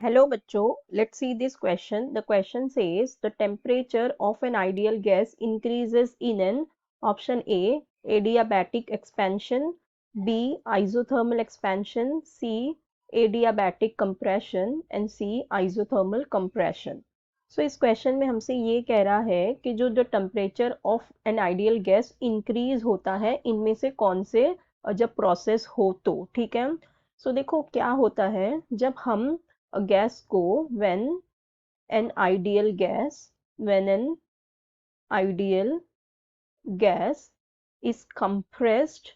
Hello बच्चों, let's see this question. The question says the temperature of an ideal gas increases in an option A, adiabatic expansion, B, isothermal expansion, C, adiabatic compression and C, isothermal compression. So इस question में हमसे ये कह रहा है कि जो temperature of an ideal gas increase होता है इनमें से कौन से जब प्रोसेस हो तो ठीक है। सो देखो क्या होता है जब हम गैस को when an ideal gas is compressed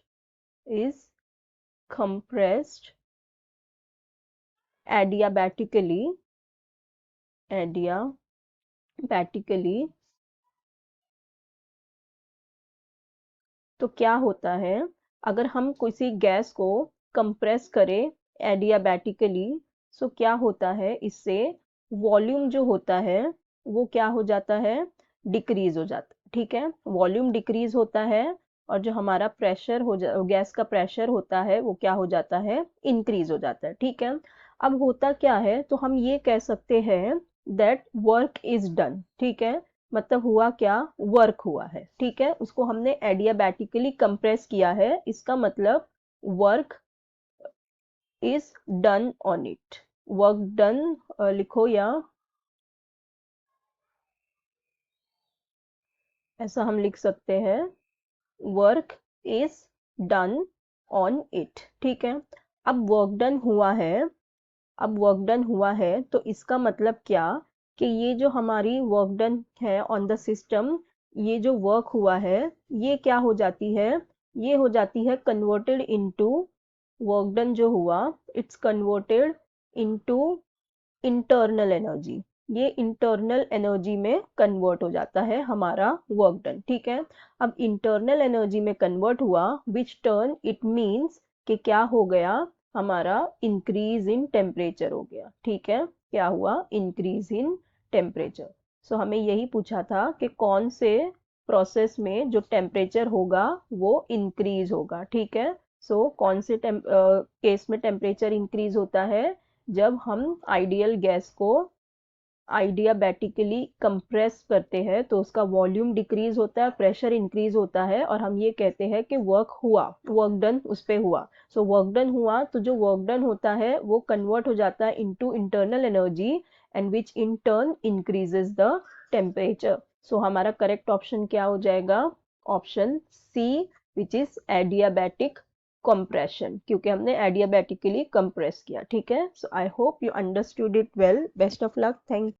adiabatically तो क्या होता है अगर हम किसी गैस को कंप्रेस करें एडियाबैटिकली। सो क्या होता है इससे वॉल्यूम जो होता है वो क्या हो जाता है, डिक्रीज हो जाता है। ठीक है, वॉल्यूम डिक्रीज होता है और जो हमारा प्रेशर गैस का प्रेशर होता है वो क्या हो जाता है, इंक्रीज हो जाता है। ठीक है, अब होता क्या है तो हम ये कह सकते हैं दैट वर्क इज डन। ठीक है, मतलब हुआ क्या, वर्क हुआ है। ठीक है, उसको हमने एडियाबैटिकली कंप्रेस किया है, इसका मतलब work is done on it. Work done लिखो या ऐसा हम लिख सकते हैं work is done on it. ठीक है, अब वर्क डन हुआ है, तो इसका मतलब क्या कि ये जो हमारी वर्क डन है ऑन द सिस्टम, ये जो वर्क हुआ है ये क्या हो जाती है, ये हो जाती है कन्वर्टेड इनटू, वर्क डन जो हुआ it's converted into internal energy. ये इंटरनल एनर्जी में कन्वर्ट हो जाता है हमारा वर्क डन। ठीक है, अब इंटरनल एनर्जी में कन्वर्ट हुआ विच टर्न इट मीन्स कि क्या हो गया, हमारा इंक्रीज इन टेम्परेचर हो गया। ठीक है, क्या हुआ, इंक्रीज इन टेम्परेचर। सो हमें यही पूछा था कि कौन से प्रोसेस में जो टेम्परेचर होगा वो इंक्रीज होगा। ठीक है, सो कौन से केस में टेम्परेचर इंक्रीज होता है, जब हम आइडियल गैस को आइडियाबैटिकली कंप्रेस करते हैं तो उसका वॉल्यूम डिक्रीज होता है, प्रेशर इंक्रीज होता है और हम ये कहते हैं कि वर्क हुआ, वर्क डन उस पे हुआ। सो वर्क डन हुआ तो जो वर्क डन होता है वो कन्वर्ट हो जाता है into internal energy and which in turn increases the temperature. So हमारा करेक्ट ऑप्शन क्या हो जाएगा, option C which is adiabatic compression, क्योंकि हमने adiabatically compress किया। ठीक है, so I hope you understood it well. Best of luck. Thank